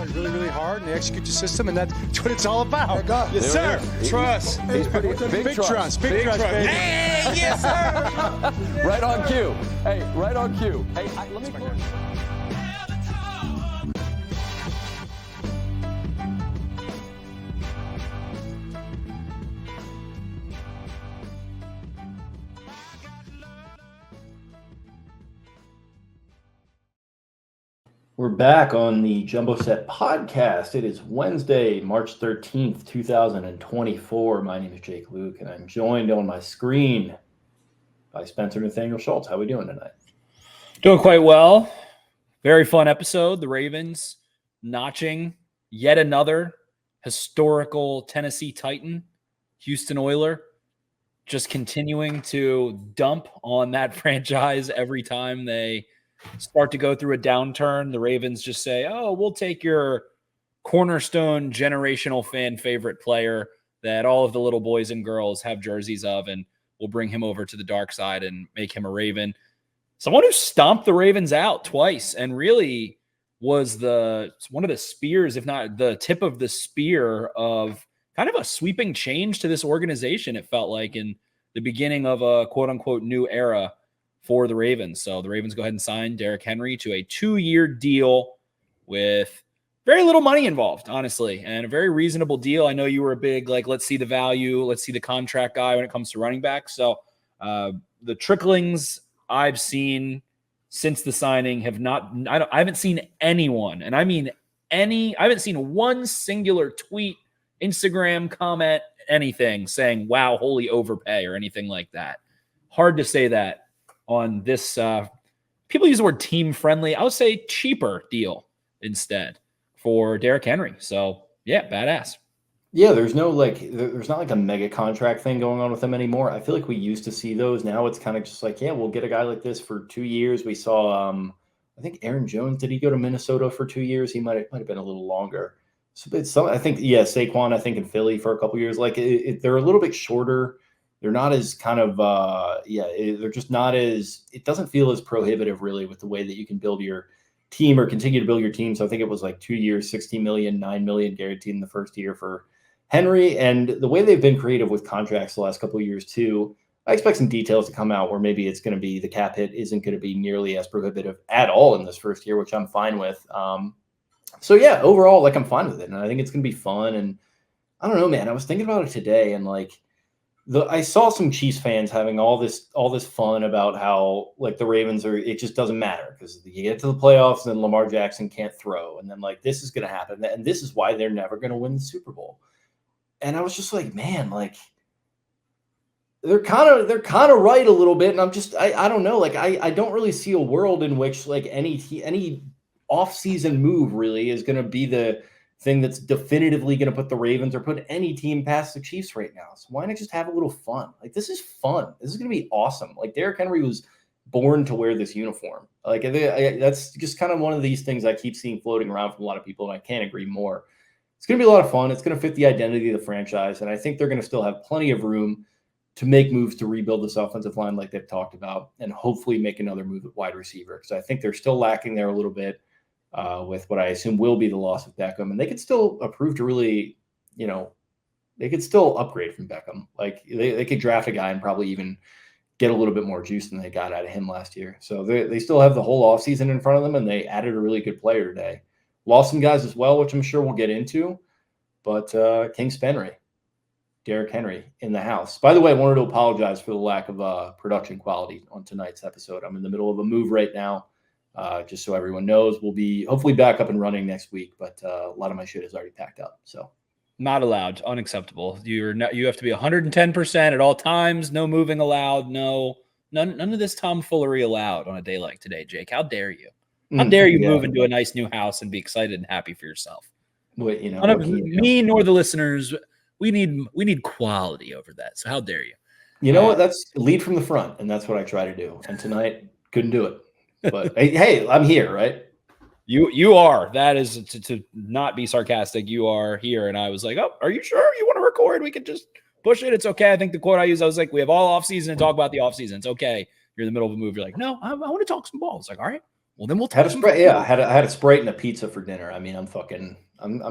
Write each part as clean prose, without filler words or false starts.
play really, really hard, and they execute the system, and that's what it's all about. Yes, sir. Trust. He's pretty Big trust. Big trust, baby. Hey, yes, sir. Right on cue. Hey, right on cue. Hey, let me close. We're back on the Jumbo Set podcast. It is Wednesday, March 13th, 2024. My name is Jake Louque, and I'm joined on my screen by Spencer Nathaniel Schultz. How are we doing tonight? Doing quite well. Very fun episode. The Ravens notching yet another historical Tennessee Titan, Houston Oiler, just continuing to dump on that franchise every time they start to go through a downturn. The Ravens just say, oh, we'll take your cornerstone generational fan favorite player that all of the little boys and girls have jerseys of, and we'll bring him over to the dark side and make him a Raven. Someone who stomped the Ravens out twice and really was one of the spears, if not the tip of the spear, of kind of a sweeping change to this organization, it felt like, in the beginning of a quote-unquote new era for the Ravens. So the Ravens go ahead and sign Derrick Henry to a 2-year deal with very little money involved, honestly, and a very reasonable deal. I know you were a big, let's see the value, let's see the contract guy when it comes to running backs. So the tricklings I've seen since the signing I haven't seen anyone, and I mean I haven't seen one singular tweet, Instagram comment, anything saying, wow, holy overpay or anything like that. Hard to say that on this, people use the word team friendly. I would say cheaper deal instead for Derrick Henry. So yeah, badass. Yeah, there's no there's not like a mega contract thing going on with him anymore. I feel like we used to see those. Now it's kind of just like, yeah, we'll get a guy like this for 2 years. We saw, I think Aaron Jones, did he go to Minnesota for 2 years? He might have been a little longer. So I think, yeah, Saquon, I think in Philly for a couple years. They're a little bit shorter. They're not as kind of, they're just not as, it doesn't feel as prohibitive really with the way that you can build your team or continue to build your team. So I think it was like 2 years, 60 million, 9 million guaranteed in the first year for Henry. And the way they've been creative with contracts the last couple of years too, I expect some details to come out where maybe it's going to be the cap hit isn't going to be nearly as prohibitive at all in this first year, which I'm fine with. So yeah, overall, I'm fine with it. And I think it's going to be fun. And I don't know, man, I was thinking about it today, and I saw some Chiefs fans having all this fun about how the Ravens it just doesn't matter because you get to the playoffs and then Lamar Jackson can't throw. And then this is going to happen. And this is why they're never going to win the Super Bowl. And I was just like, man, they're kind of right a little bit. And I'm just, I don't know. I don't really see a world in which any offseason move really is going to be the thing that's definitively going to put the Ravens or put any team past the Chiefs right now. So why not just have a little fun? This is fun. This is going to be awesome. Derrick Henry was born to wear this uniform. That's just kind of one of these things I keep seeing floating around from a lot of people, and I can't agree more. It's going to be a lot of fun. It's going to fit the identity of the franchise, and I think they're going to still have plenty of room to make moves to rebuild this offensive line like they've talked about, and hopefully make another move at wide receiver, because I think they're still lacking there a little bit. With what I assume will be the loss of Beckham. And they could still approve to really, they could still upgrade from Beckham. They could draft a guy and probably even get a little bit more juice than they got out of him last year. So they still have the whole offseason in front of them, and they added a really good player today. Lost some guys as well, which I'm sure we'll get into. But King Spenny, Derrick Henry in the house. By the way, I wanted to apologize for the lack of production quality on tonight's episode. I'm in the middle of a move right now. Just so everyone knows, we'll be hopefully back up and running next week, but a lot of my shit is already packed up. So not allowed, unacceptable. You have to be 110% at all times. No moving allowed. None of this tomfoolery allowed on a day like today, Jake. How dare you? How dare you move into a nice new house and be excited and happy for yourself? Wait, none of me nor the listeners. We need quality over that. So how dare you? You know what? That's lead from the front, and that's what I try to do. And tonight couldn't do it. But hey, I'm here, right? You are. That is to not be sarcastic. You are here, and I was like, "Oh, are you sure you want to record? We could just push it. It's okay." I think the quote I used, I was like, "We have all off season to talk about the off season. It's okay." You're in the middle of a move. You're like, "No, I want to talk some balls." Like, all right, Well, then we'll Had talk a some Sprite. food. Yeah, I had a Sprite and a pizza for dinner. I mean, I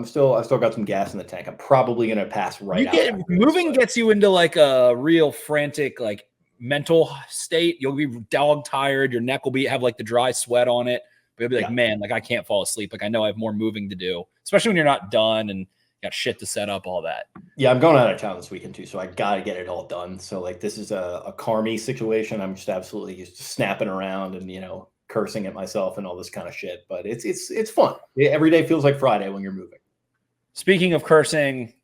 still got some gas in the tank. I'm probably gonna pass right out. After Moving this, gets you into like a real frantic, like mental state. You'll be dog tired. Your neck will have like the dry sweat on it. But you'll be like, man, like I can't fall asleep. Like I know I have more moving to do, especially when you're not done and got shit to set up, all that. Yeah, I'm going out of town this weekend too, so I got to get it all done. So like this is a carmy situation. I'm just absolutely just snapping around and cursing at myself and all this kind of shit. But it's fun. Every day feels like Friday when you're moving. Speaking of cursing,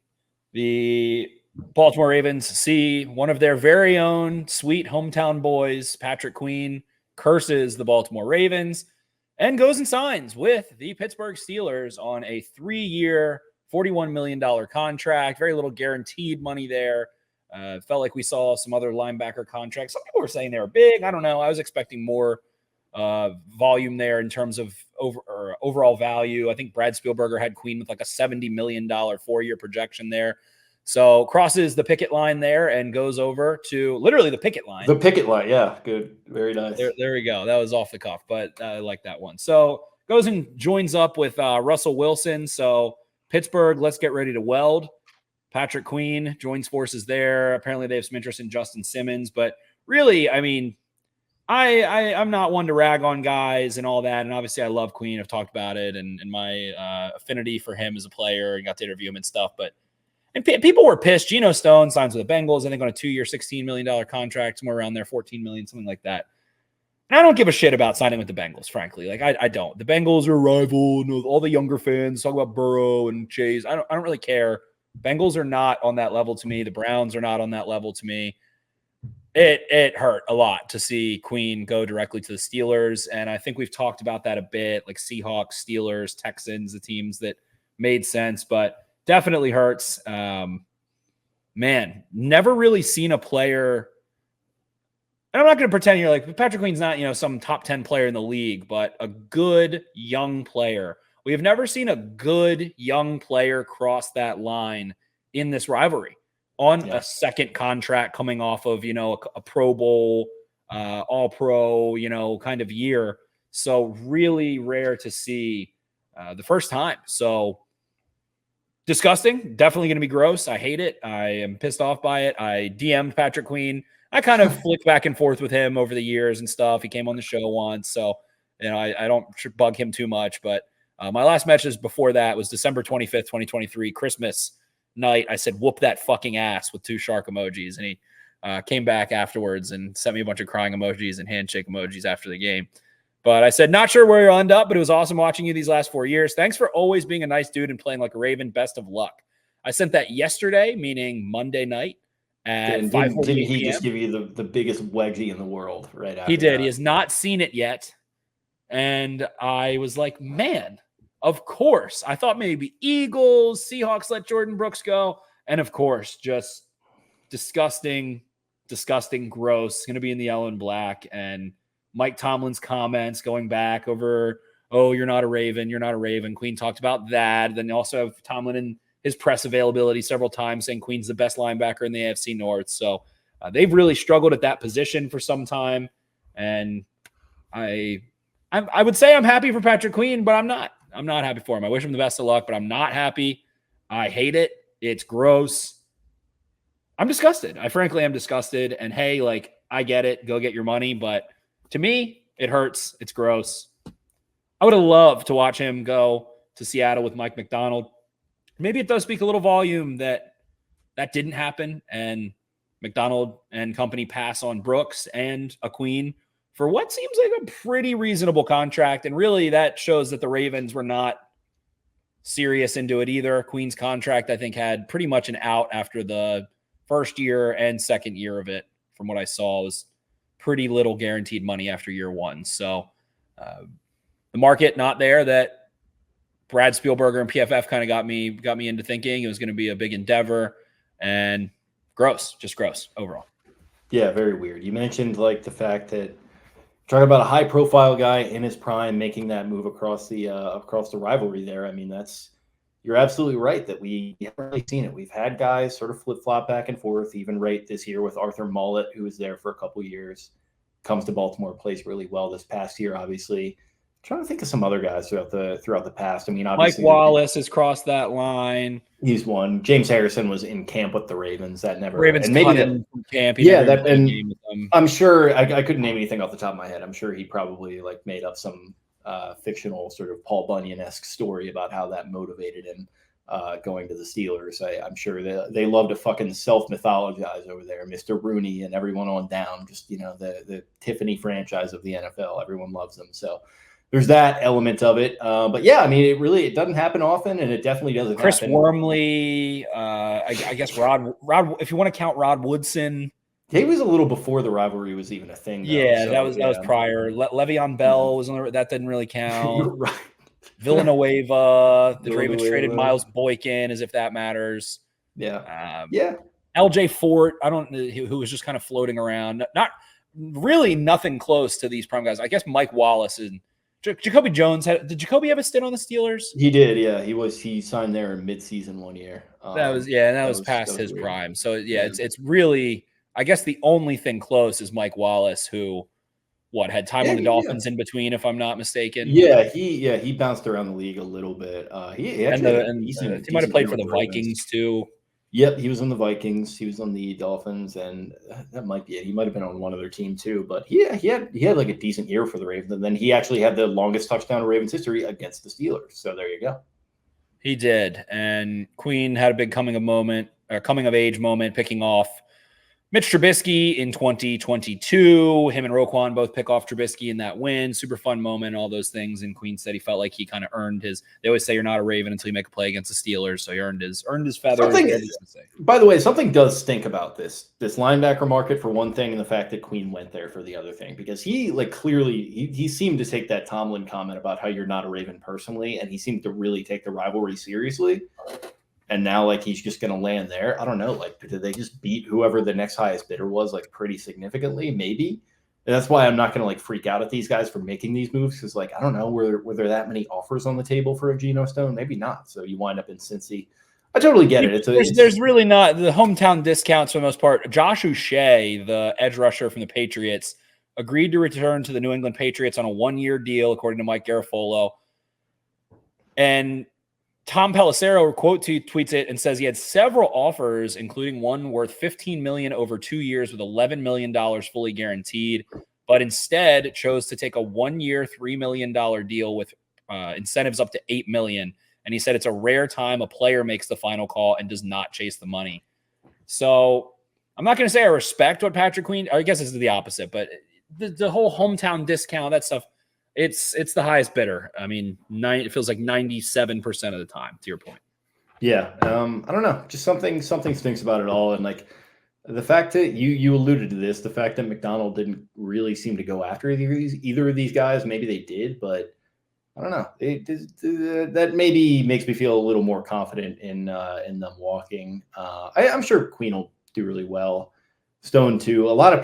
the Baltimore Ravens see one of their very own sweet hometown boys, Patrick Queen, curses the Baltimore Ravens and goes and signs with the Pittsburgh Steelers on a 3-year, $41 million contract. Very little guaranteed money there. Felt like we saw some other linebacker contracts. Some people were saying they were big. I don't know. I was expecting more volume there in terms of overall value. I think Brad Spielberger had Queen with like a $70 million 4-year projection there. So crosses the picket line there and goes over to literally the picket line. The picket line, yeah, good, very nice. There we go. That was off the cuff, but I like that one. So goes and joins up with Russell Wilson. So Pittsburgh, let's get ready to weld. Patrick Queen joins forces there. Apparently they have some interest in Justin Simmons, but really, I mean, I'm not one to rag on guys and all that. And obviously I love Queen. I've talked about it and my affinity for him as a player and got to interview him and stuff. And people were pissed. Geno Stone signs with the Bengals, I think on a 2-year, $16 million contract, somewhere around there, $14 million, something like that. And I don't give a shit about signing with the Bengals, frankly. Like I don't. The Bengals are a rival. And all the younger fans talk about Burrow and Chase. I don't really care. Bengals are not on that level to me. The Browns are not on that level to me. It hurt a lot to see Queen go directly to the Steelers. And I think we've talked about that a bit, like Seahawks, Steelers, Texans, the teams that made sense, but definitely hurts. Man, never really seen a player. And I'm not going to pretend you're like, Patrick Queen's not, some top 10 player in the league, but a good young player. We have never seen a good young player cross that line in this rivalry on a second contract coming off of, a Pro Bowl, all pro, kind of year. So really rare to see the first time. So disgusting, definitely going to be gross. I hate it. I am pissed off by it. I DM'd Patrick Queen. I kind of flicked back and forth with him over the years and stuff. He came on the show once. So, I don't bug him too much, but my last message before that was December 25th, 2023, Christmas night. I said, whoop that fucking ass with 2 shark emojis. And he came back afterwards and sent me a bunch of crying emojis and handshake emojis after the game. But I said, not sure where you'll end up, but it was awesome watching you these last 4 years. Thanks for always being a nice dude and playing like a Raven. Best of luck. I sent that yesterday, meaning Monday night at 5:40 Didn't he p.m. just give you the biggest wedgie in the world right after He did. that? He has not seen it yet. And I was like, man, of course. I thought maybe Eagles, Seahawks let Jordan Brooks go. And of course, just disgusting, gross. Going to be in the yellow and black. And Mike Tomlin's comments going back over, oh, you're not a Raven. You're not a Raven. Queen talked about that. Then you also have Tomlin in his press availability several times saying Queen's the best linebacker in the AFC North. So they've really struggled at that position for some time. And I would say I'm happy for Patrick Queen, but I'm not. I'm not happy for him. I wish him the best of luck, but I'm not happy. I hate it. It's gross. I'm disgusted. I frankly am disgusted. And hey, like, I get it. Go get your money. But to me, it hurts. It's gross. I would have loved to watch him go to Seattle with Mike McDonald. Maybe it does speak a little volume that didn't happen. And McDonald and company pass on Brooks and a Queen for what seems like a pretty reasonable contract. And really that shows that the Ravens were not serious into it either. Queen's contract, I think, had pretty much an out after the first year and second year of it. From what I saw, it was pretty little guaranteed money after year one. So the market not there that Brad Spielberger and PFF kind of got me into thinking it was going to be a big endeavor, and gross, just gross overall. Yeah, very weird. You mentioned like the fact that talking about a high profile guy in his prime making that move across the rivalry there. I mean, you're absolutely right that we haven't really seen it. We've had guys sort of flip flop back and forth, even right this year with Arthur Mollett, who was there for a couple years, comes to Baltimore, plays really well this past year, obviously. trying to think of some other guys throughout the past. I mean, Mike obviously Wallace has crossed that line. he's one. James Harrison was in camp with the Ravens. That never Ravens and maybe cut that him from camp. He yeah, never even that played a and game with them. I'm sure I couldn't name anything off the top of my head. I'm sure he probably like made up some fictional sort of Paul Bunyan-esque story about how that motivated him going to the Steelers. I'm sure they love to fucking self-mythologize over there, Mr. Rooney and everyone on down. Just the Tiffany franchise of the NFL. Everyone loves them. So there's that element of it. But yeah, I mean, it doesn't happen often, and it definitely doesn't Chris happen. Wormley, I guess Rod, if you want to count Rod Woodson. He was a little before the rivalry was even a thing. Though, Yeah, so, that was prior. Le'Veon Bell was on that didn't really count. Right. Villanueva, the Ravens traded Miles Boykin, as if that matters. Yeah. LJ Fort, I don't know, who was just kind of floating around. Not really nothing close to these prime guys. I guess Mike Wallace and Jacoby Jones did Jacoby have a stint on the Steelers? He did, yeah. He signed there in midseason 1 year. That was past his weird. Prime. So yeah, it's really, I guess the only thing close is Mike Wallace, who had time on the Dolphins in between, if I'm not mistaken. Yeah, he bounced around the league a little bit. He might have played for the Vikings too. Yep, he was on the Vikings. He was on the Dolphins, and that might be it. He might have been on one other team too. But he had like a decent year for the Ravens, and then he actually had the longest touchdown in Ravens history against the Steelers. So there you go. He did, and Queen had a big coming of age moment, picking off Mitch Trubisky in 2022. Him and Roquan both pick off Trubisky in that win. Super fun moment, all those things. And Queen said he felt like he kind of earned his. They always say you're not a Raven until you make a play against the Steelers, so he earned his feathers. By the way, something does stink about this linebacker market for one thing, and the fact that Queen went there for the other thing, because he clearly he seemed to take that Tomlin comment about how you're not a Raven personally, and he seemed to really take the rivalry seriously. And now, he's just going to land there. I don't know. Did they just beat whoever the next highest bidder was, pretty significantly? Maybe. And that's why I'm not going to, freak out at these guys for making these moves. Because, I don't know. Were there that many offers on the table for a Geno Stone? Maybe not. So you wind up in Cincy. I totally get it. There's really not the hometown discounts for the most part. Josh Uche, the edge rusher from the Patriots, agreed to return to the New England Patriots on a 1-year deal, according to Mike Garafolo. And Tom Pelissero tweets it and says he had several offers, including one worth $15 million over 2 years with $11 million fully guaranteed, but instead chose to take a 1-year, $3 million deal with incentives up to $8 million. And he said it's a rare time a player makes the final call and does not chase the money. So I'm not going to say I respect what Patrick Queen. I guess this is the opposite, but the whole hometown discount, that stuff. It's the highest bidder. I mean, it feels like 97% of the time, to your point. Yeah. I don't know. Just something stinks about it all. And the fact that you alluded to this, the fact that McDonald didn't really seem to go after either of these guys. Maybe they did, but I don't know. That maybe makes me feel a little more confident in them walking. I'm sure Queen will do really well. Stone too. A lot of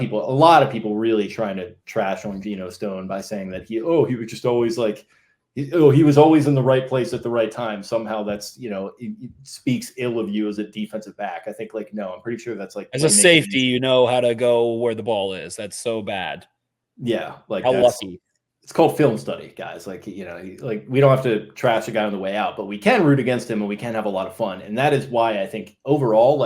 people really trying to trash on Geno Stone by saying that he was just always he was always in the right place at the right time. Somehow that's it speaks ill of you as a defensive back. I think no, I'm pretty sure that's as a safety, you know how to go where the ball is. That's so bad. Yeah, how lucky. It's called film study, guys. We don't have to trash a guy on the way out, but we can root against him and we can have a lot of fun. And that is why I think overall,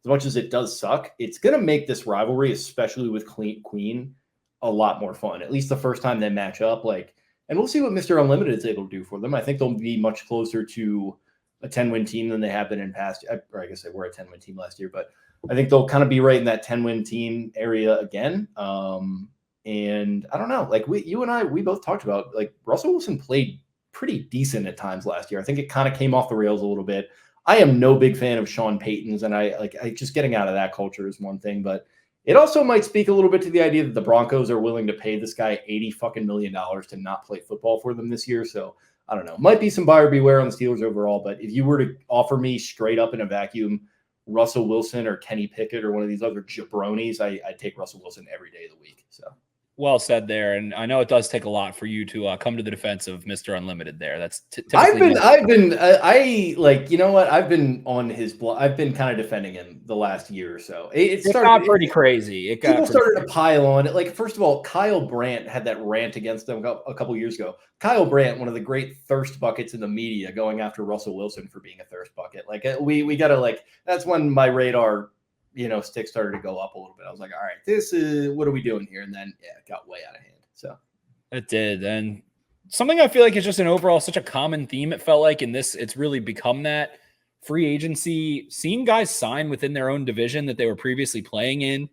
as much as it does suck, it's going to make this rivalry, especially with Queen, a lot more fun. At least the first time they match up. And we'll see what Mr. Unlimited is able to do for them. I think they'll be much closer to a 10-win team than they have been in past. Or I guess they were a 10-win team last year, but I think they'll kind of be right in that 10-win team area again. And I don't know. You and I, we both talked about Russell Wilson played pretty decent at times last year. I think it kind of came off the rails a little bit. I am no big fan of Sean Payton's, and I just getting out of that culture is one thing, but it also might speak a little bit to the idea that the Broncos are willing to pay this guy $80 million to not play football for them this year. So I don't know. Might be some buyer beware on the Steelers overall, but if you were to offer me straight up in a vacuum, Russell Wilson or Kenny Pickett or one of these other jabronis, I'd take Russell Wilson every day of the week. So Well said there, and I know it does take a lot for you to come to the defense of Mr. Unlimited there. That's I've typically been, I like, you know what? I've been on his block. I've been kind of defending him the last year or so. It got pretty crazy. People started to pile on it. Like, first of all, Kyle Brandt had that rant against him a couple years ago. Kyle Brandt, one of the great thirst buckets in the media, going after Russell Wilson for being a thirst bucket. Like, we got to, like, that's when my radar, stick started to go up a little bit. I was like, all right, what are we doing here? And then, it got way out of hand. So it did. And something I feel like is just an overall such a common theme. It felt like in this, it's really become that free agency, seeing guys sign within their own division that they were previously playing in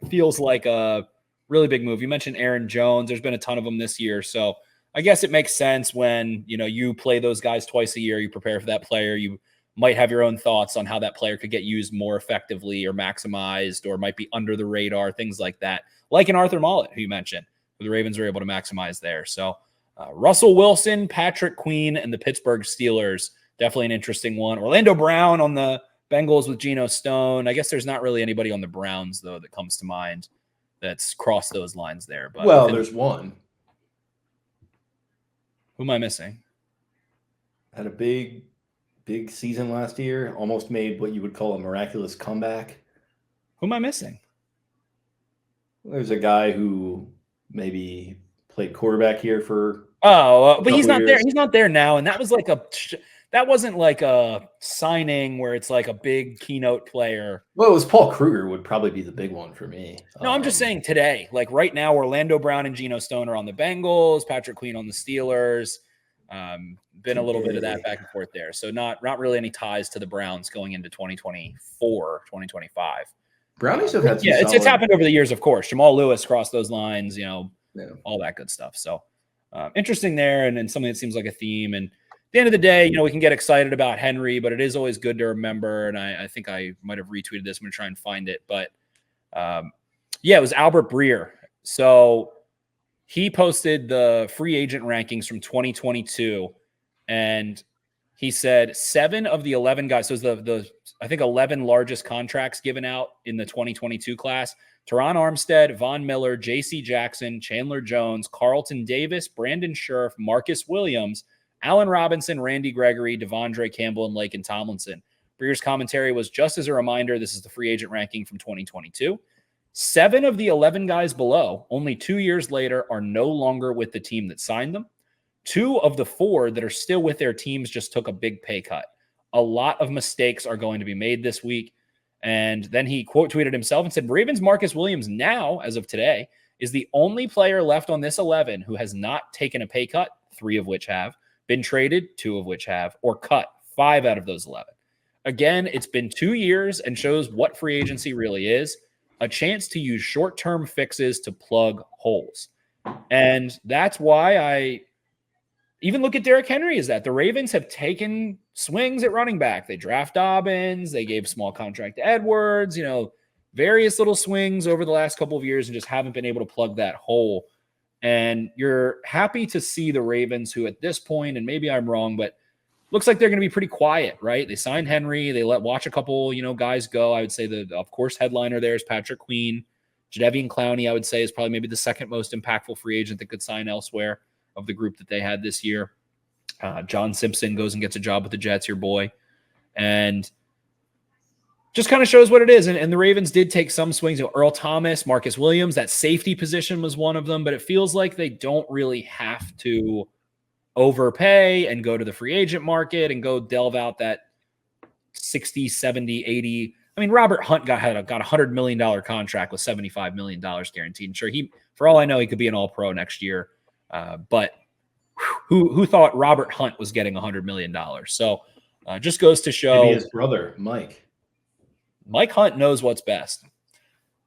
feels like a really big move. You mentioned Aaron Jones. There's been a ton of them this year. So I guess it makes sense when, you play those guys twice a year, you prepare for that player, you might have your own thoughts on how that player could get used more effectively or maximized or might be under the radar, things like that. Like an Arthur Mollett, who you mentioned, who the Ravens were able to maximize there. So Russell Wilson, Patrick Queen, and the Pittsburgh Steelers, definitely an interesting one. Orlando Brown on the Bengals with Geno Stone. I guess there's not really anybody on the Browns, though, that comes to mind that's crossed those lines there. But there's one. Who am I missing? Had a big season last year. Almost made what you would call a miraculous comeback. Who am I missing? There's a guy who maybe played quarterback here for. But he's not there. He's not there now. And that was like that wasn't like a signing where it's like a big keynote player. Well, it was Paul Kruger would probably be the big one for me. No, I'm just saying today, like right now, Orlando Brown and Geno Stone are on the Bengals, Patrick Queen on the Steelers. Been a little bit of that back and forth there. So not really any ties to the Browns going into 2024, 2025. Brownies have had some it's happened over the years, of course. Jamal Lewis crossed those lines, all that good stuff. So interesting there and something that seems like a theme. And at the end of the day, we can get excited about Henry, but it is always good to remember. And I think I might have retweeted this. I'm going to try and find it. But it was Albert Breer. So he posted the free agent rankings from 2022, and he said 7 of the 11 guys. So the I think 11 largest contracts given out in the 2022 class: Teron Armstead, Von Miller, J.C. Jackson, Chandler Jones, Carlton Davis, Brandon Scherf, Marcus Williams, Allen Robinson, Randy Gregory, Devondre Campbell, and Laken Tomlinson. Breer's commentary was, just as a reminder, this is the free agent ranking from 2022. 7 of the 11 guys below, only 2 years later, are no longer with the team that signed them. 2 of the 4 that are still with their teams just took a big pay cut. A lot of mistakes are going to be made this week. And then he quote tweeted himself and said, Ravens Marcus Williams now, as of today, is the only player left on this 11 who has not taken a pay cut, 3 of which have, been traded, 2 of which have, or cut, 5 out of those 11. Again, it's been 2 years and shows what free agency really is. A chance to use short-term fixes to plug holes. And that's why I even look at Derrick Henry is that the Ravens have taken swings at running back. They draft Dobbins. They gave small contract to Edwards, various little swings over the last couple of years and just haven't been able to plug that hole. And you're happy to see the Ravens who at this point, and maybe I'm wrong, but looks like they're going to be pretty quiet, right? They signed Henry. They watch a couple, guys go. I would say of course, headliner there is Patrick Queen. Jadeveon Clowney, I would say, is probably maybe the second most impactful free agent that could sign elsewhere of the group that they had this year. John Simpson goes and gets a job with the Jets, your boy. And just kind of shows what it is. And the Ravens did take some swings. Earl Thomas, Marcus Williams, that safety position was one of them. But it feels like they don't really have to overpay and go to the free agent market and go delve out that 60, 70, 80. I mean, Robert Hunt got a $100 million contract with $75 million guaranteed. And sure, for all I know, he could be an all-pro next year. But who thought Robert Hunt was getting $100 million? So just goes to show. Maybe his brother, Mike Hunt knows what's best.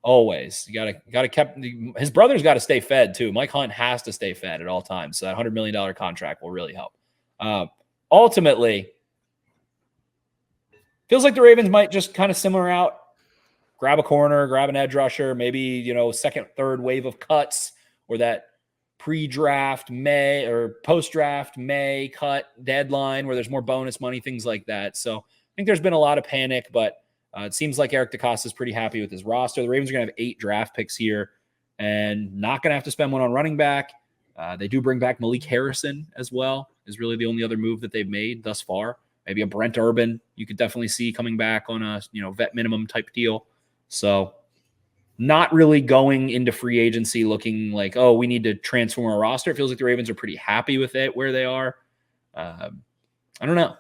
Always. You gotta his brother's got to stay fed too. Mike Hunt has to stay fed at all times. So that $100 million contract will really help. Ultimately, feels like the Ravens might just kind of simmer out, grab a corner, grab an edge rusher, maybe, second, third wave of cuts, or that pre-draft May or post-draft May cut deadline where there's more bonus money, things like that. So I think there's been a lot of panic, but it seems like Eric DeCosta is pretty happy with his roster. The Ravens are going to have 8 draft picks here. and not going to have to spend one on running back. They do bring back Malik Harrison as well, is really the only other move that they've made thus far. Maybe a Brent Urban you could definitely see coming back on a vet minimum type deal. So not really going into free agency looking like, oh, we need to transform our roster. It feels like the Ravens are pretty happy with it where they are. I don't know.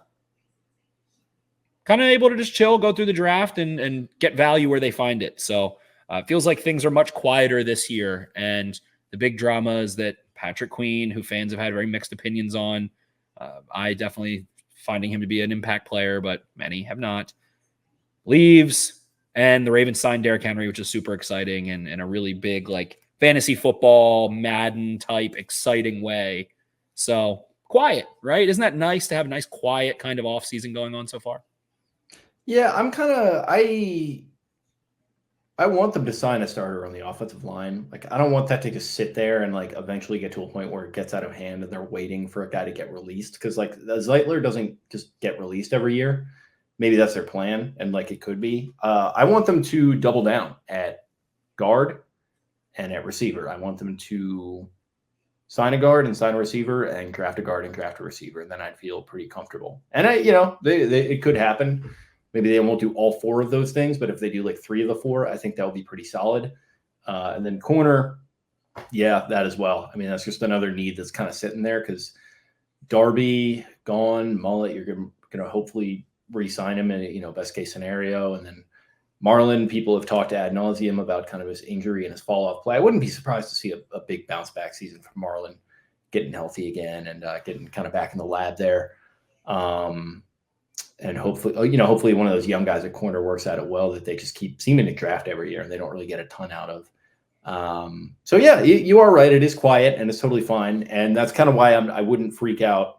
Kind of able to just chill, go through the draft and get value where they find it. So it feels like things are much quieter this year. And the big drama is that Patrick Queen, who fans have had very mixed opinions on, I definitely finding him to be an impact player, but many have not, leaves. And the Ravens signed Derrick Henry, which is super exciting and in a really big, like, fantasy football, Madden type, exciting way. So quiet, right? Isn't that nice to have a nice, quiet kind of offseason going on so far? Yeah, I want them to sign a starter on the offensive line. Like, I don't want that to just sit there and like eventually get to a point where it gets out of hand and they're waiting for a guy to get released. Because like Zeitler doesn't just get released every year. Maybe that's their plan, and like it could be. I want them to double down at guard and at receiver. I want them to sign a guard and sign a receiver and draft a guard and draft a receiver, and then I'd feel pretty comfortable. And it could happen. Maybe they won't do all four of those things, but if they do like 3 of the 4, I think that will be pretty solid. And then corner, yeah, that as well. I mean, that's just another need that's kind of sitting there because Darby gone, Mullet, you're going to hopefully re-sign him in best case scenario. And then Marlon, people have talked ad nauseum about kind of his injury and his fall off play. I wouldn't be surprised to see a big bounce back season from Marlon, getting healthy again and getting kind of back in the lab there. And hopefully one of those young guys at corner works out it well that they just keep seeming to draft every year and they don't really get a ton out of. So yeah, you are right. It is quiet and it's totally fine. And that's kind of why I wouldn't freak out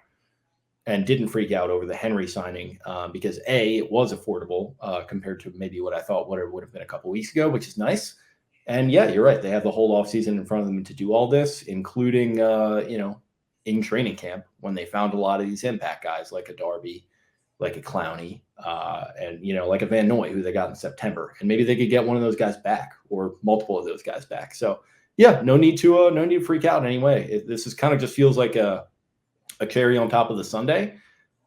and didn't freak out over the Henry signing because it was affordable compared to maybe what I thought what it would have been a couple weeks ago, which is nice. And yeah, you're right. They have the whole offseason in front of them to do all this, including, in training camp when they found a lot of these impact guys like a Darby, like a Clowney, and, like a Van Noy, who they got in September. And maybe they could get one of those guys back or multiple of those guys back. So, yeah, no need to freak out anyway. This is kind of just feels like a cherry on top of the sundae.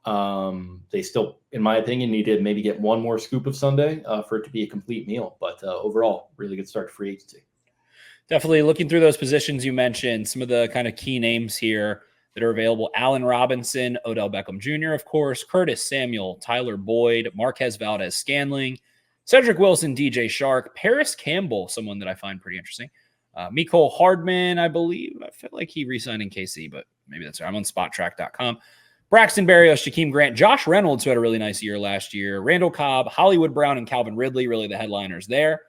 They still, in my opinion, need to maybe get one more scoop of sundae for it to be a complete meal. But overall, really good start to free agency. Definitely looking through those positions you mentioned, some of the kind of key names here that are available: Allen Robinson, Odell Beckham Jr., of course, Curtis Samuel, Tyler Boyd, Marquez Valdez-Scantling, Cedric Wilson, DJ Shark, Paris Campbell, someone that I find pretty interesting, Mecole Hardman, I believe. I feel like he re-signed in KC, but maybe that's right. I'm on spottrack.com. Braxton Berrios, Shaquem Grant, Josh Reynolds, who had a really nice year last year, Randall Cobb, Hollywood Brown, and Calvin Ridley, really the headliners there.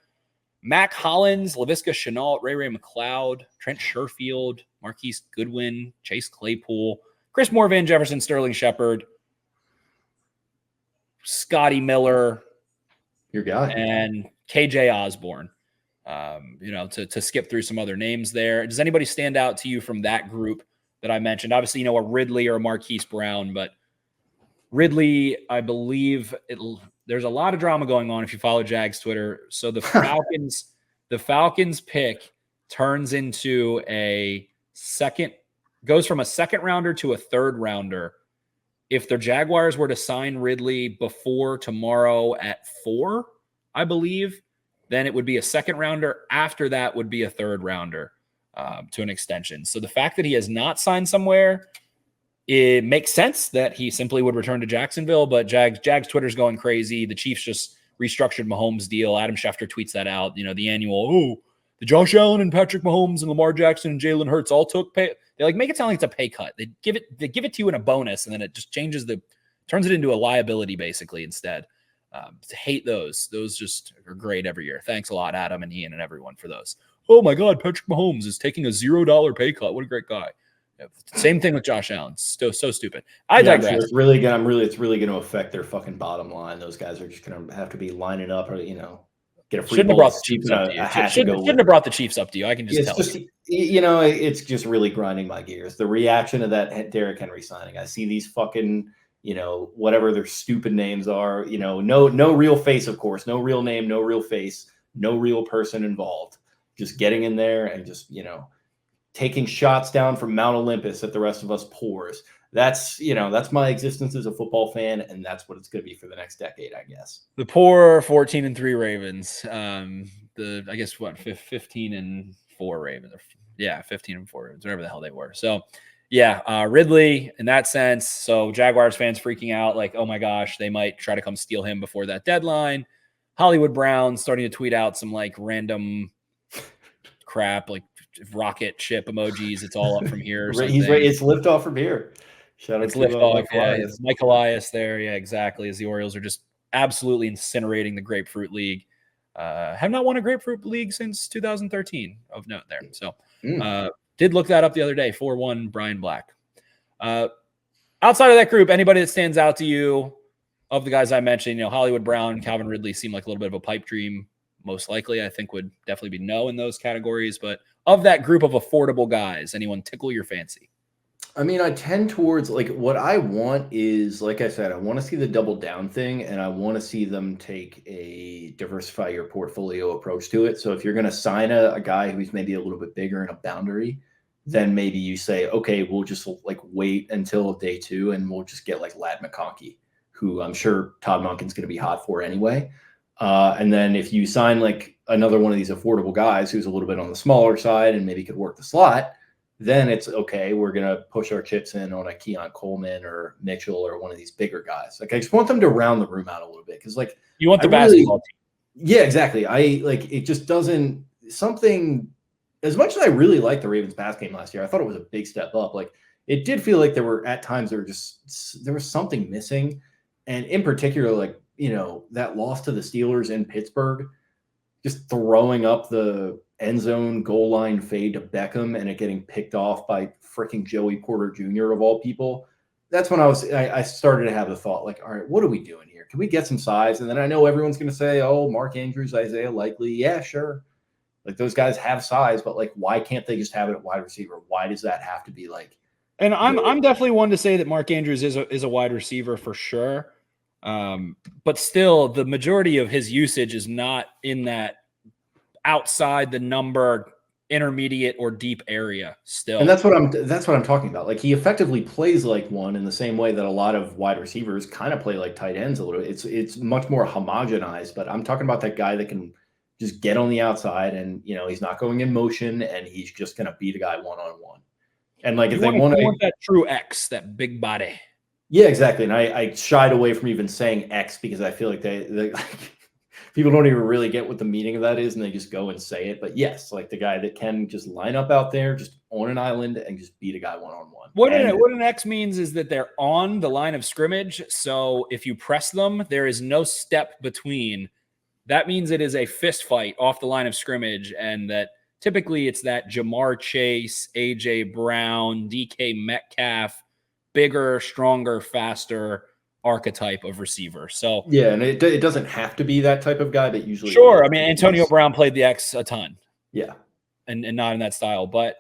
Mac Hollins, Laviska Shenault, Ray McLeod, Trent Sherfield, Marquise Goodwin, Chase Claypool, Chris Moore, Van Jefferson, Sterling Shepard, Scotty Miller, your guy, and KJ Osborne. To skip through some other names there. Does anybody stand out to you from that group that I mentioned? Obviously, a Ridley or a Marquise Brown, but Ridley, I believe there's a lot of drama going on if you follow Jags Twitter. So the Falcons pick turns into goes from a second rounder to a third rounder. If the Jaguars were to sign Ridley before tomorrow at 4, I believe, then it would be a second rounder. After that would be a third rounder to an extension. So the fact that he has not signed somewhere, it makes sense that he simply would return to Jacksonville, but Jags Twitter's going crazy. The Chiefs just restructured Mahomes' deal. Adam Schefter tweets that out. The annual, the Josh Allen and Patrick Mahomes and Lamar Jackson and Jalen Hurts all took pay. They make it sound like it's a pay cut. They give it to you in a bonus, and then it just turns it into a liability basically instead. To hate those just are great every year. Thanks a lot, Adam and Ian and everyone for those. Oh my God, Patrick Mahomes is taking a $0 pay cut. What a great guy. Same thing with Josh Allen. So stupid. I digress. Sure. It's really going to affect their fucking bottom line. Those guys are just going to have to be lining up or get a free. Shouldn't have brought the Chiefs up to you. Shouldn't have brought the Chiefs up to you. I can just tell you. It's just really grinding my gears. The reaction to that Derrick Henry signing. I see these fucking whatever their stupid names are. No real face, of course. No real name. No real face. No real person involved. just getting in there and just, taking shots down from Mount Olympus that the rest of us pours. That's my existence as a football fan, and that's what it's going to be for the next decade, I guess. The poor 14-3 Ravens. 15-4 Ravens. Yeah, 15-4 Ravens, whatever the hell they were. So, yeah, Ridley in that sense. So Jaguars fans freaking out like, oh my gosh, they might try to come steal him before that deadline. Hollywood Brown starting to tweet out some like random crap, like rocket ship emojis. It's all up from here. He's right. It's lift off from here. Shout out it's to lift off. Mike Elias. It's Mike Elias there. Yeah, exactly. As the Orioles are just absolutely incinerating the Grapefruit League. Have not won a Grapefruit League since 2013 of note there. So did look that up the other day. 4-1 Brian Black. Outside of that group, anybody that stands out to you of the guys I mentioned, Hollywood Brown, Calvin Ridley seem like a little bit of a pipe dream. Most likely, I think would definitely be no in those categories. But of that group of affordable guys, anyone tickle your fancy? I mean, I tend towards like what I want is, like I said, I want to see the double down thing, and I want to see them take a diversify your portfolio approach to it. So if you're going to sign a guy who's maybe a little bit bigger in a boundary, then maybe you say, okay, we'll just like wait until day 2 and we'll just get like Ladd McConkey, who I'm sure Todd Monken's going to be hot for anyway. And then if you sign like another one of these affordable guys who's a little bit on the smaller side and maybe could work the slot, then it's okay. We're going to push our chips in on a Keon Coleman or Mitchell or one of these bigger guys. Like I just want them to round the room out a little bit. Cause like you want the basketball team. Yeah, exactly. I like, it just doesn't something as much as I really liked the Ravens pass game last year. I thought it was a big step up. Like it did feel like there were at times there was something missing. And in particular, like, that loss to the Steelers in Pittsburgh, just throwing up the end zone goal line fade to Beckham and it getting picked off by freaking Joey Porter Jr. of all people. That's when I started to have the thought like, all right, what are we doing here? Can we get some size? And then I know everyone's going to say, oh, Mark Andrews, Isaiah Likely. Yeah, sure. Like those guys have size, but like, why can't they just have it at wide receiver? Why does that have to be like? And I'm definitely one to say that Mark Andrews is a wide receiver for sure. But still, the majority of his usage is not in that outside the number, intermediate or deep area still. And that's what I'm talking about. Like he effectively plays like one in the same way that a lot of wide receivers kind of play like tight ends a little. It's much more homogenized, but I'm talking about that guy that can just get on the outside and, he's not going in motion and he's just going to beat a guy one-on-one. And like, if they want that true X, that big body. Yeah, exactly. And I shied away from even saying X because I feel like they like, people don't even really get what the meaning of that is, and they just go and say it. But yes, like the guy that can just line up out there, just on an island, and just beat a guy one-on-one. What an X means is that they're on the line of scrimmage. So if you press them, there is no step between. That means it is a fist fight off the line of scrimmage, and that typically it's that Jamar Chase, A.J. Brown, DK Metcalf, bigger, stronger, faster archetype of receiver. So yeah, and it doesn't have to be that type of guy, but usually sure. I mean, Antonio Brown played the X a ton. Yeah, and not in that style. But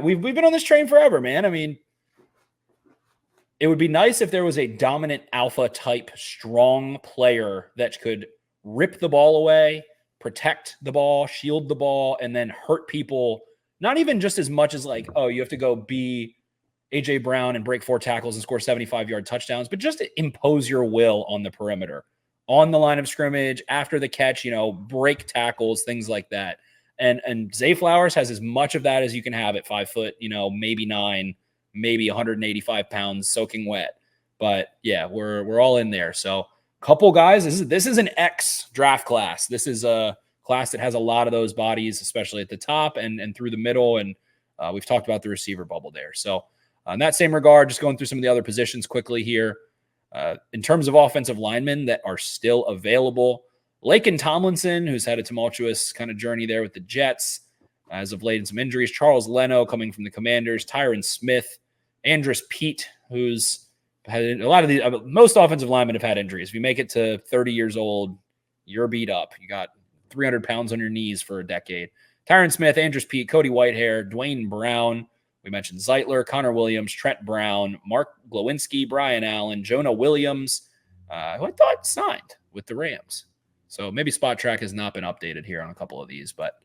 we've been on this train forever, man. I mean, it would be nice if there was a dominant alpha type strong player that could rip the ball away, protect the ball, shield the ball, and then hurt people. Not even just as much as like, oh, you have to go be A.J. Brown and break 4 tackles and score 75-yard touchdowns, but just to impose your will on the perimeter, on the line of scrimmage, after the catch, break tackles, things like that. And Zay Flowers has as much of that as you can have at 5 foot, maybe 9, maybe 185 pounds soaking wet. But yeah, we're all in there. So couple guys, this is an X draft class. This is a class that has a lot of those bodies, especially at the top and through the middle. And we've talked about the receiver bubble there. So in that same regard, just going through some of the other positions quickly here. In terms of offensive linemen that are still available, Laken Tomlinson, who's had a tumultuous kind of journey there with the Jets as of late in some injuries. Charles Leno coming from the Commanders. Tyron Smith. Andrus Peat, who's had a lot of these. Most offensive linemen have had injuries. If you make it to 30 years old, you're beat up. You got 300 pounds on your knees for a decade. Tyron Smith, Andrus Peat, Cody Whitehair, Dwayne Brown. We mentioned Zeitler, Connor Williams, Trent Brown, Mark Glowinski, Brian Allen, Jonah Williams, who I thought signed with the Rams. So maybe Spot Track has not been updated here on a couple of these, but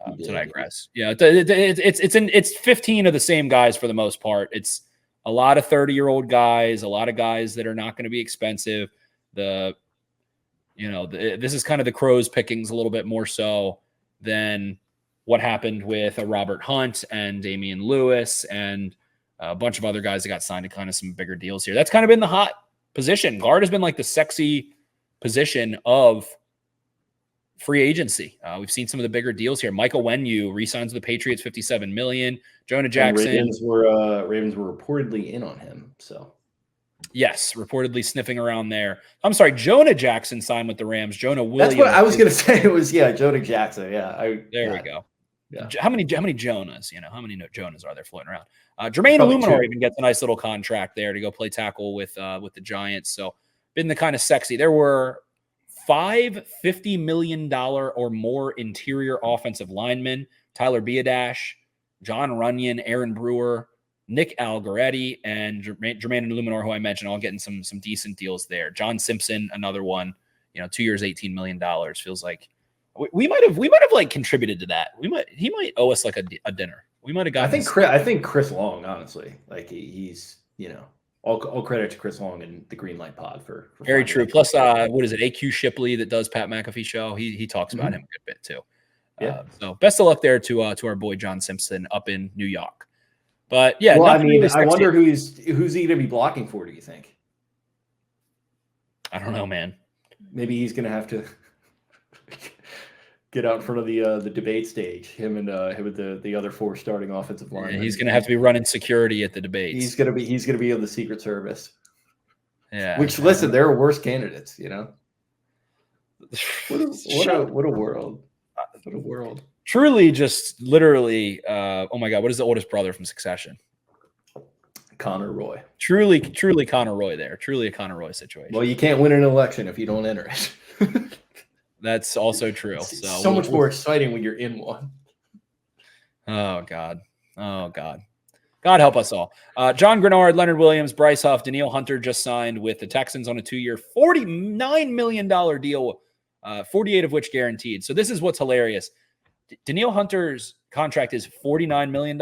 To digress. Yeah, it's 15 of the same guys for the most part. It's a lot of 30-year-old guys, a lot of guys that are not going to be expensive. This is kind of the Crows pickings a little bit more so than what happened with a Robert Hunt and Damian Lewis and a bunch of other guys that got signed to kind of some bigger deals here. That's kind of been the hot position. Guard has been like the sexy position of free agency. We've seen some of the bigger deals here. Michael Wenyu re-signs with the Patriots, $57 million. Jonah Jackson. Ravens were reportedly in on him. So yes, reportedly sniffing around there. I'm sorry, Jonah Jackson signed with the Rams. Jonah Williams. That's what I was going to say. It was Jonah Jackson. Yeah, there we go. Yeah. How many Jonas? How many Jonas are there floating around? Jermaine Illuminor even gets a nice little contract there to go play tackle with the Giants. So been the kind of sexy. There were 5 $50 million or more interior offensive linemen: Tyler Biadasz, John Runyon, Aaron Brewer, Nick Algoretti, and Jermaine Illuminor, who I mentioned, all getting some decent deals there. John Simpson, another one. 2 years, $18 million. Feels like we might have like contributed to that. He might owe us like a dinner. We might have got. I think Chris Long, honestly, like he's all credit to Chris Long and the Green Light Pod for very true. Plus, what is it? AQ Shipley that does Pat McAfee show. He talks about him a good bit too. Yeah. So best of luck there to our boy John Simpson up in New York. But yeah, well, I wonder who's he going to be blocking for? Do you think? I don't know, man. Maybe he's going to have to get out in front of the debate stage. Him and the other 4 starting offensive linemen. Yeah, he's going to have to be running security at the debates. He's going to be in the Secret Service. Yeah. Which listen, there are worse candidates. What a world. What a world. Truly, just literally. Oh my God, what is the oldest brother from Succession? Connor Roy. Truly Connor Roy there. Truly a Connor Roy situation. Well, you can't win an election if you don't enter it. That's also true. So much more exciting when you're in one. Oh God. God help us all. John Grenard, Leonard Williams, Bryce Huff, Danielle Hunter just signed with the Texans on a 2-year, $49 million deal, 48 of which guaranteed. So this is what's hilarious. Danielle Hunter's contract is $49 million.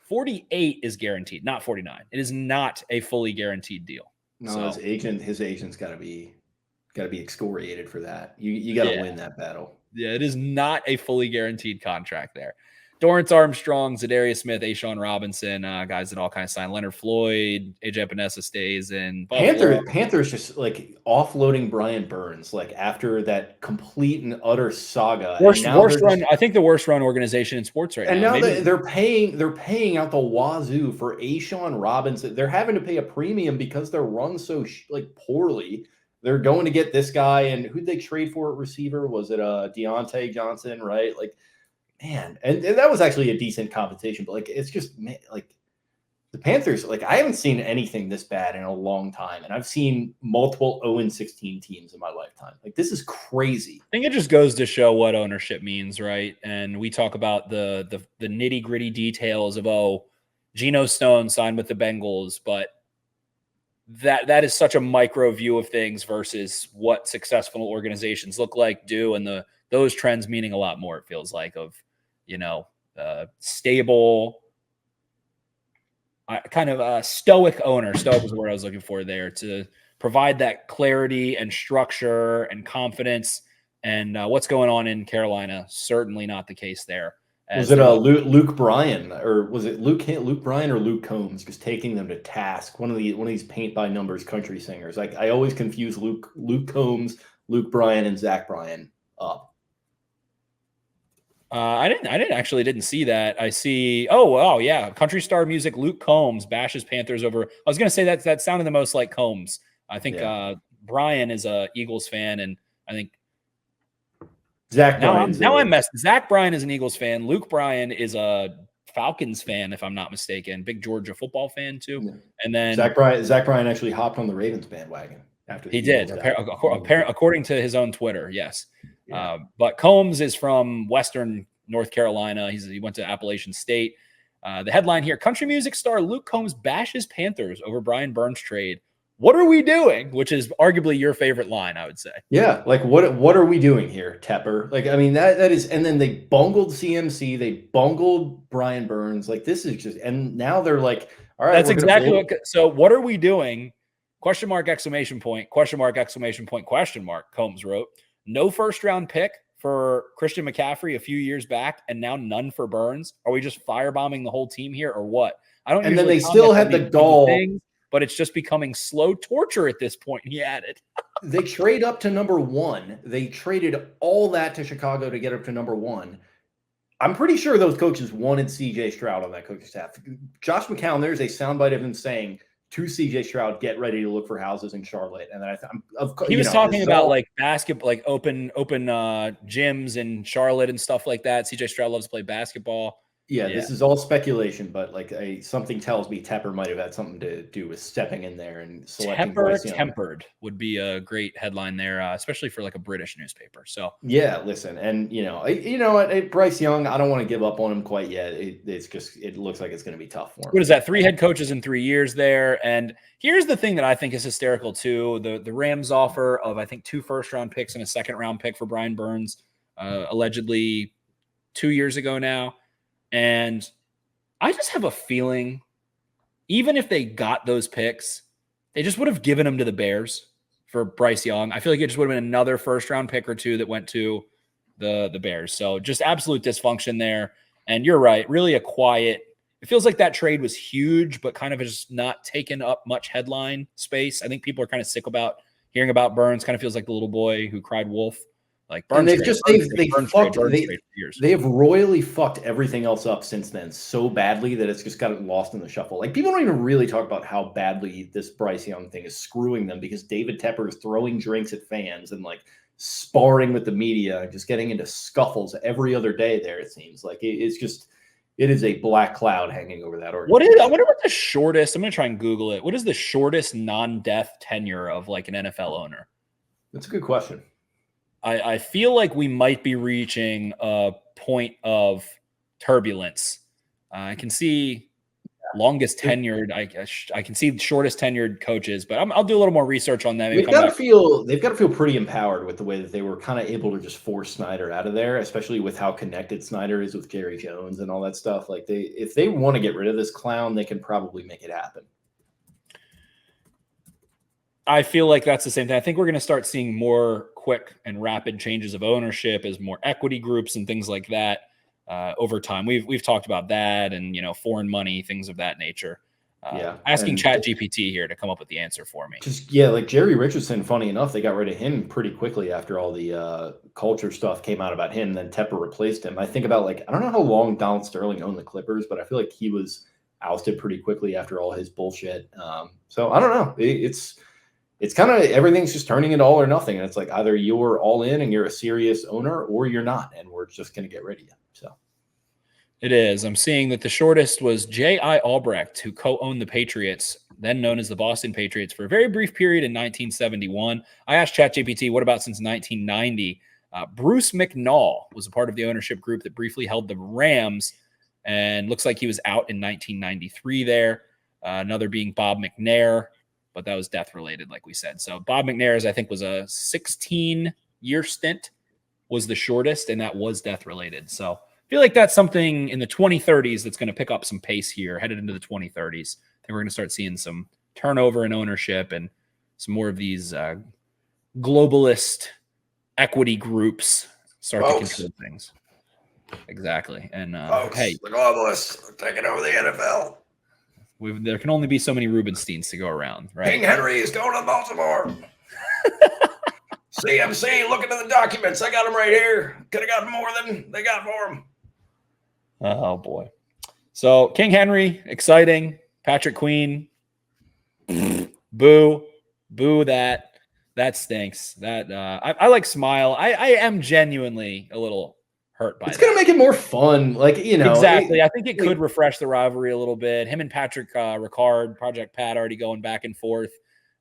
48 is guaranteed, not 49. It is not a fully guaranteed deal. No, so, his agent's got to be excoriated for that. You got to win that battle. Yeah, it is not a fully guaranteed contract there. Dorrance Armstrong, Zadarius Smith, Ashawn Robinson, guys that all kind of signed. Leonard Floyd, AJ Epinesa stays in Buffalo. Panthers just like offloading Brian Burns like after that complete and utter saga. Worst run. I think the worst run organization in sports right now. And now they're paying out the wazoo for Ashawn Robinson. They're having to pay a premium because they're run so poorly. They're going to get this guy, and who'd they trade for at receiver? Was it Deontay Johnson, right? Like, man, and that was actually a decent competition, but like it's just like the Panthers, like I haven't seen anything this bad in a long time, and I've seen multiple 0-16 teams in my lifetime. Like this is crazy. I think it just goes to show what ownership means, right? And we talk about the nitty-gritty details of Geno Stone signed with the Bengals, but that is such a micro view of things versus what successful organizations look like, do, and those trends meaning a lot more, it feels like, of stable, kind of a stoic owner. Stoic was the word I was looking for there, to provide that clarity and structure and confidence. And what's going on in Carolina, certainly not the case there. Was it Luke Bryan, or was it Luke Bryan or Luke Combs just taking them to task? One of these paint by numbers country singers. Like I always confuse Luke Combs, Luke Bryan, and Zach Bryan up. I didn't see that. I see. Oh, yeah. Country star music. Luke Combs bashes Panthers over. I was going to say that sounded the most like Combs. I think Brian is a Eagles fan, and I think Zach Bryan is an Eagles fan. Luke Bryan is a Falcons fan, if I'm not mistaken. Big Georgia football fan too. Yeah. And then Zach Bryan actually hopped on the Ravens bandwagon after he did, according to his own Twitter. Yes. Yeah. But Combs is from Western North Carolina. He went to Appalachian State. The headline here: country music star Luke Combs bashes Panthers over Brian Burns trade. what are we doing? Which is arguably your favorite line, I would say. Yeah, like what are we doing here, Tepper? Like, I mean, that is, and then they bungled CMC, they bungled Brian Burns. Like, this is just, and now they're like, all right, that's exactly what. So, what are we doing? Question mark, exclamation point, question mark, exclamation point, question mark. Combs wrote, no first round pick for Christian McCaffrey a few years back, and now none for Burns. Are we just firebombing the whole team here, or what? I don't. And then they still had the gall. But it's just becoming slow torture at this point, he added. They trade up to number 1. They traded all that to Chicago to get up to number 1. I'm pretty sure those coaches wanted C.J. Stroud on that coaching staff. Josh McCown, there's a soundbite of him saying to C.J. Stroud, get ready to look for houses in Charlotte. And then he was talking about like basketball, like open gyms in Charlotte and stuff like that. C.J. Stroud loves to play basketball. Yeah, this is all speculation, but like something tells me Tepper might have had something to do with stepping in there and selecting Bryce Young. Tempered would be a great headline there, especially for like a British newspaper. So yeah, listen, and you know what, Bryce Young, I don't want to give up on him quite yet. It looks like it's going to be tough for him. What is that? 3 head coaches in 3 years there, and here's the thing that I think is hysterical too: the Rams offer of I think 2 first-round picks and a second-round pick for Brian Burns, allegedly 2 years ago now. And I just have a feeling, even if they got those picks, they just would have given them to the Bears for Bryce Young. I feel like it just would have been another first-round pick or 2 that went to the Bears. So just absolute dysfunction there. And you're right, really a quiet. It feels like that trade was huge, but kind of just not taken up much headline space. I think people are kind of sick about hearing about Burns. Kind of feels like the little boy who cried wolf. Like Burns, and they have royally fucked everything else up since then so badly that it's just gotten lost in the shuffle. Like, people don't even really talk about how badly this Bryce Young thing is screwing them, because David Tepper is throwing drinks at fans and like sparring with the media and just getting into scuffles every other day there. It seems like it is a black cloud hanging over that organization. I wonder what the shortest, I'm going to try and Google it. What is the shortest non-death tenure of like an NFL owner? That's a good question. I feel like we might be reaching a point of turbulence. I can see longest tenured. I can see shortest tenured coaches, but I'll do a little more research on that. They've got to feel pretty empowered with the way that they were kind of able to just force Snyder out of there, especially with how connected Snyder is with Jerry Jones and all that stuff. Like, if they want to get rid of this clown, they can probably make it happen. I feel like that's the same thing. I think we're going to start seeing more quick and rapid changes of ownership as more equity groups and things like that over time. We've talked about that, and foreign money, things of that nature. Asking ChatGPT here to come up with the answer for me. Like Jerry Richardson. Funny enough, they got rid of him pretty quickly after all the culture stuff came out about him. Then Tepper replaced him. I think about I don't know how long Donald Sterling owned the Clippers, but I feel like he was ousted pretty quickly after all his bullshit. So I don't know. It's kind of everything's just turning into all or nothing. And it's like either you're all in and you're a serious owner, or you're not. And we're just going to get rid of you. So it is. I'm seeing that the shortest was J.I. Albrecht, who co-owned the Patriots, then known as the Boston Patriots, for a very brief period in 1971. I asked ChatGPT, what about since 1990? Bruce McNall was a part of the ownership group that briefly held the Rams, and looks like he was out in 1993 there. Another being Bob McNair, but that was death related, like we said. So Bob McNair's, I think, was a 16-year stint, was the shortest, and that was death related. So I feel like that's something in the 2030s that's going to pick up some pace here, headed into the 2030s. I think we're going to start seeing some turnover in ownership and some more of these globalist equity groups start to consider things. Exactly. And hey, the globalists are taking over the NFL. There can only be so many Rubensteins to go around, right? King Henry is going to Baltimore. CMC, look into the documents. I got them right here. Could have gotten more than they got for him. Oh, boy. So, King Henry, exciting. Patrick Queen, boo. Boo that. That stinks. That I like Smile. I am genuinely a little hurt by it's going to make it more fun. Exactly. I think it could refresh the rivalry a little bit. Him and Patrick Ricard, Project Pat, already going back and forth.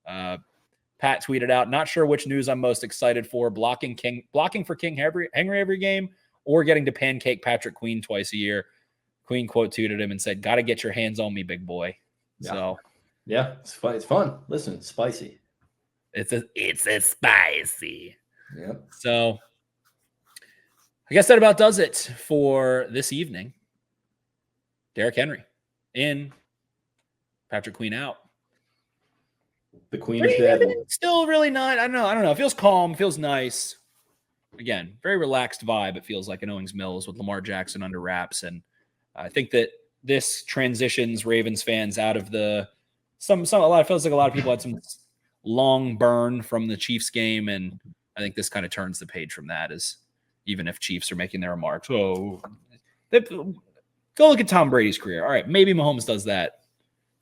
Pat tweeted out, not sure which news I'm most excited for, blocking for King Henry every game, or getting to pancake Patrick Queen twice a year. Queen quote tweeted him and said, got to get your hands on me, big boy. Yeah. So Yeah, it's fun. Listen, it's spicy. It's a spicy. Yep. So I guess that about does it for this evening. Derrick Henry in, Patrick Queen out. The Queen is dead. Still really not. I don't know. It feels calm. Feels nice. Again, very relaxed vibe. It feels like an Owings Mills with Lamar Jackson under wraps. And I think that this transitions Ravens fans out of the it feels like a lot of people had some long burn from the Chiefs game. And I think this kind of turns the page from that, as even if Chiefs are making their remarks. Oh, go look at Tom Brady's career. All right, maybe Mahomes does that.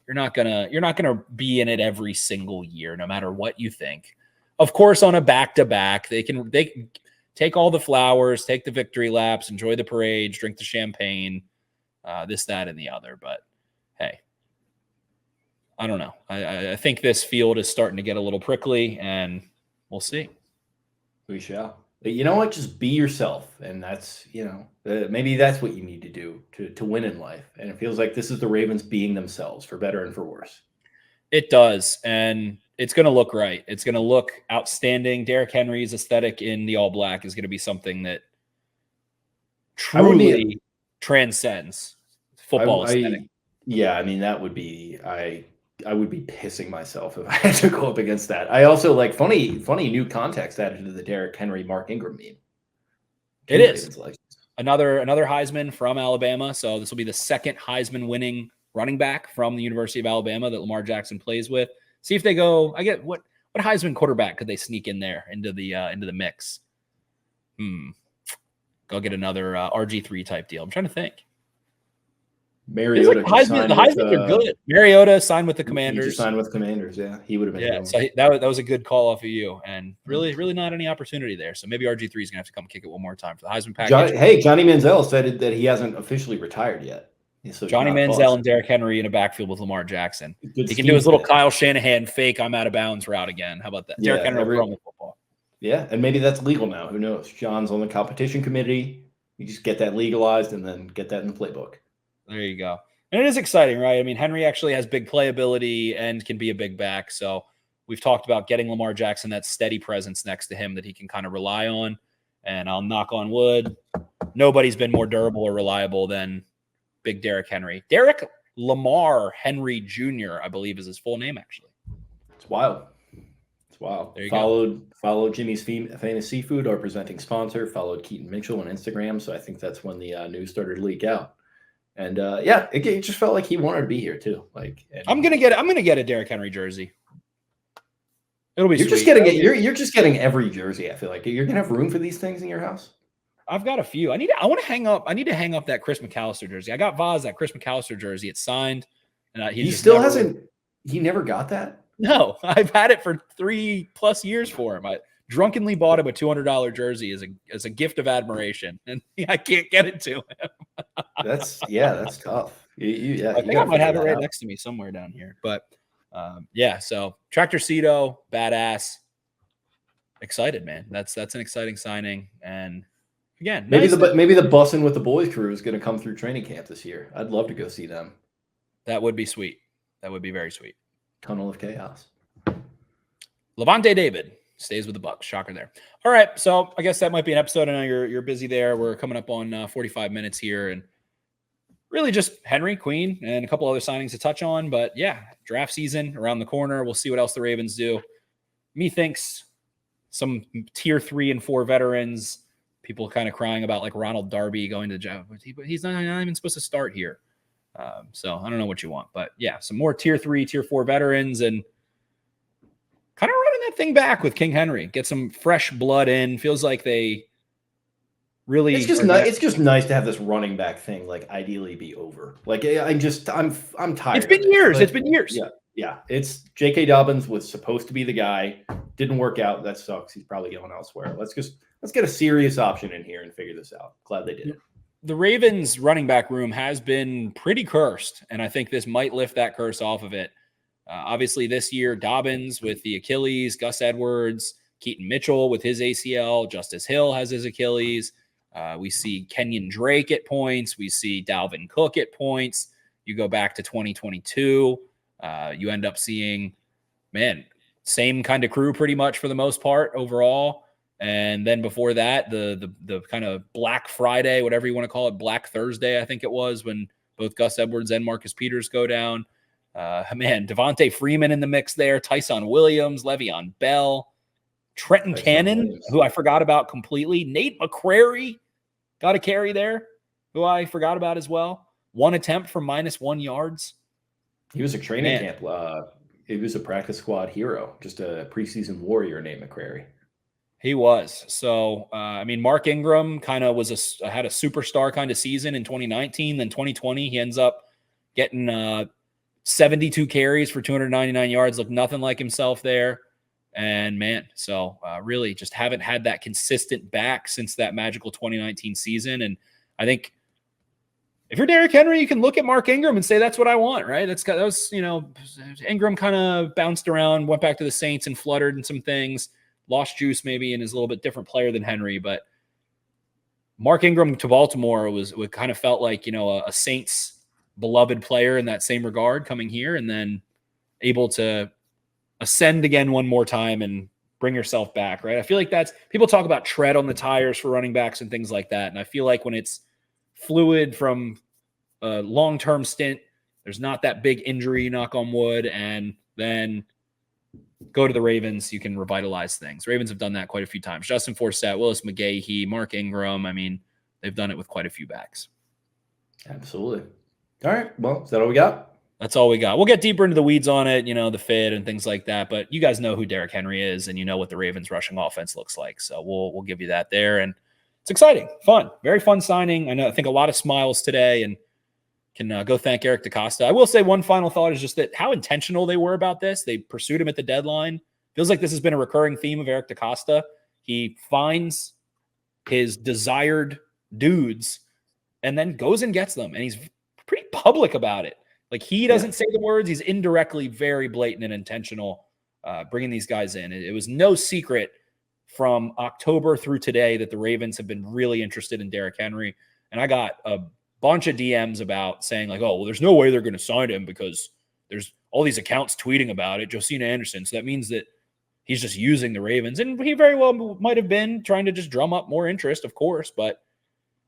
You're not gonna be in it every single year, no matter what you think. Of course, on a back-to-back, they can take all the flowers, take the victory laps, enjoy the parades, drink the champagne, this, that, and the other. But hey, I don't know. I think this field is starting to get a little prickly, and we'll see. We shall. You know what? Just be yourself, and that's maybe that's what you need to do to win in life. And it feels like this is the Ravens being themselves, for better and for worse. It does, and it's going to look right. It's going to look outstanding. Derrick Henry's aesthetic in the all black is going to be something that truly transcends football aesthetic. Yeah, I mean, that would be I would be pissing myself if I had to go up against that. I also like funny new context added to the Derrick Henry Mark Ingram meme. It is another Heisman from Alabama. So this will be the second Heisman winning running back from the University of Alabama that Lamar Jackson plays with. See if they go. I get what Heisman quarterback could they sneak in there into the mix? Go get another RG3 type deal. I'm trying to think. Mariota. The Heisman are good. Mariota signed with the Commanders. He signed with Commanders, yeah. He would have been. Yeah, so that was a good call off of you, and really not any opportunity there. So maybe RG3 is gonna have to come kick it one more time for the Heisman package. Johnny Manziel said that he hasn't officially retired yet. So Johnny Manziel and Derrick Henry in a backfield with Lamar Jackson. He can do his little Kyle Shanahan fake "I'm out of bounds" route again. How about that? Yeah, Derrick Henry will the football. Yeah, and maybe that's legal now. Who knows? John's on the competition committee. You just get that legalized and then get that in the playbook. There you go. And it is exciting, right? I mean, Henry actually has big playability and can be a big back. So we've talked about getting Lamar Jackson that steady presence next to him that he can kind of rely on. And I'll knock on wood. Nobody's been more durable or reliable than big Derrick Henry. Derrick Lamar Henry Jr., I believe, is his full name, actually. It's wild. It's wild. Followed Jimmy's Famous Seafood, our presenting sponsor. Followed Keaton Mitchell on Instagram. So I think that's when the news started to leak out. And it just felt like he wanted to be here too. I'm gonna get a Derrick Henry jersey. It'll be. You're just getting every jersey. I feel like you're gonna have room for these things in your house. I've got a few. I need to hang up that Chris McAllister jersey. I got Vaz that Chris McAllister jersey. It's signed, and he hasn't. He never got that. No, I've had it for 3+ years for him. I drunkenly bought him a $200 jersey as a gift of admiration, and I can't get it to him. That's tough. I think I might have it right next to me somewhere down here. But so Tractor Cito, badass, excited, man. That's an exciting signing, and again, maybe the Bussin' with the Boys crew is going to come through training camp this year. I'd love to go see them. That would be sweet. That would be very sweet. Tunnel of Chaos. Levante David stays with the Bucs. Shocker there. All right, so I guess that might be an episode. I know you're busy there. We're coming up on 45 minutes here, and really just Henry, Queen, and a couple other signings to touch on. But yeah, draft season around the corner. We'll see what else the Ravens do. Methinks some tier 3 and 4 veterans. People kind of crying about like Ronald Darby going to the job, but he's not even supposed to start here. So I don't know what you want, but yeah, some more tier 3, tier 4 veterans and kind of running that thing back with King Henry. Get some fresh blood in. Feels like they really. It's just nice. It's just nice to have this running back thing, like ideally be over. Like I'm tired. It's been years. It's been years. Yeah. It's J.K. Dobbins was supposed to be the guy. Didn't work out. That sucks. He's probably going elsewhere. Let's get a serious option in here and figure this out. Glad they did it. The Ravens running back room has been pretty cursed, and I think this might lift that curse off of it. Obviously, this year, Dobbins with the Achilles, Gus Edwards, Keaton Mitchell with his ACL, Justice Hill has his Achilles. We see Kenyon Drake at points. We see Dalvin Cook at points. You go back to 2022. You end up seeing, man, same kind of crew pretty much for the most part overall. And then before that, the kind of Black Friday, whatever you want to call it, Black Thursday, I think it was, when both Gus Edwards and Marcus Peters go down. Man, Devontae Freeman in the mix there, Tyson Williams, Le'Veon Bell, Trenton Cannon, who I forgot about completely, Nate McCrary got a carry there, who I forgot about as well. 1 attempt for -1 yards. He was a training camp. He was a practice squad hero, just a preseason warrior named McCrary. He was. So, I mean, Mark Ingram kind of had a superstar kind of season in 2019. Then 2020, he ends up getting 72 carries for 299 yards. Looked nothing like himself there. And, man, so really just haven't had that consistent back since that magical 2019 season. And I think if you're Derrick Henry, you can look at Mark Ingram and say, that's what I want, right? That was, Ingram kind of bounced around, went back to the Saints and fluttered in some things. Lost juice maybe and is a little bit different player than Henry, but Mark Ingram to Baltimore was kind of felt like, a Saints beloved player in that same regard coming here, and then able to ascend again one more time and bring yourself back, right? I feel like people talk about tread on the tires for running backs and things like that. And I feel like when it's fluid from a long-term stint, there's not that big injury, knock on wood, and then go to the Ravens, you can revitalize things. Ravens have done that quite a few times. Justin Forsett, Willis McGahee, Mark Ingram. I mean, they've done it with quite a few backs. Absolutely. All right. Well, is that all we got? That's all we got. We'll get deeper into the weeds on it, the fit and things like that. But you guys know who Derrick Henry is, and you know what the Ravens rushing offense looks like. So we'll give you that there. And it's exciting, fun, very fun signing. I think a lot of smiles today, and can go thank Eric DeCosta. I will say one final thought is just that how intentional they were about this. They pursued him at the deadline. Feels like this has been a recurring theme of Eric DeCosta. He finds his desired dudes and then goes and gets them. And he's pretty public about it. Like, he doesn't say the words. He's indirectly very blatant and intentional bringing these guys in. It was no secret from October through today that the Ravens have been really interested in Derrick Henry. And I got a bunch of DMs about saying like, oh, well, there's no way they're going to sign him because there's all these accounts tweeting about it. Josina Anderson. So that means that he's just using the Ravens. And he very well might have been trying to just drum up more interest, of course, but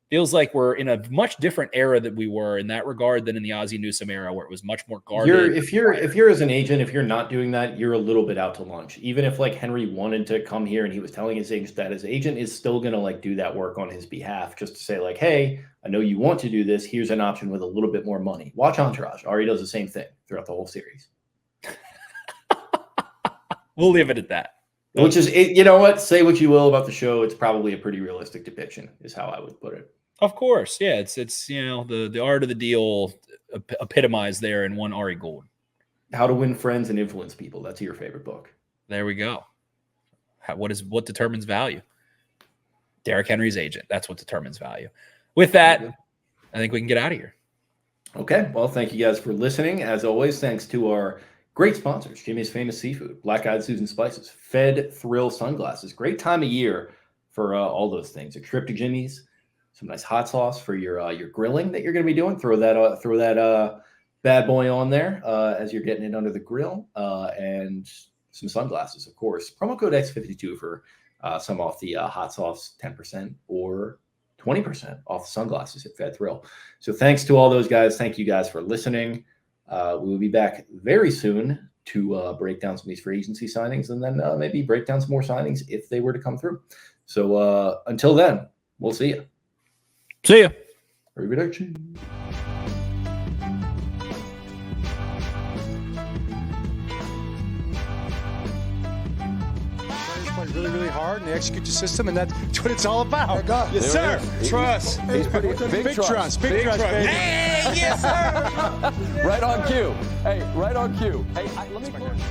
feels like we're in a much different era that we were in that regard than in the Ozzie Newsome era, where it was much more guarded. If you're as an agent, if you're not doing that, you're a little bit out to lunch. Even if like Henry wanted to come here and he was telling his agent that, his agent is still going to like do that work on his behalf, just to say like, hey, I know you want to do this. Here's an option with a little bit more money. Watch Entourage. Ari does the same thing throughout the whole series. We'll leave it at that. Which is, you know what? Say what you will about the show. It's probably a pretty realistic depiction, is how I would put it. Of course, yeah. It's the art of the deal epitomized there in one Ari Gold. How to Win Friends and Influence People. That's your favorite book. There we go. What determines value? Derrick Henry's agent. That's what determines value. With that, I think we can get out of here. Okay. Well, thank you guys for listening. As always, thanks to our great sponsors, Jimmy's Famous Seafood, Black Eyed Susan Spices, Fed Thrill Sunglasses. Great time of year for all those things. A trip to Jimmy's, some nice hot sauce for your grilling that you're going to be doing. Throw that bad boy on there as you're getting it under the grill, and some sunglasses, of course. Promo code X52 for some off the hot sauce, 10% or 20% off the sunglasses at Fed Thrill. So thanks to all those guys. Thank you guys for listening. We will be back very soon to break down some of these free agency signings, and then maybe break down some more signings if they were to come through. So until then, we'll see you. See ya. Arrivederci. Really, really hard, and they execute the system, and that's what it's all about. Yes, sir. Trust. He's pretty big trust. Big trust, baby. Hey, yes, sir. Right on cue. Hey, let me close.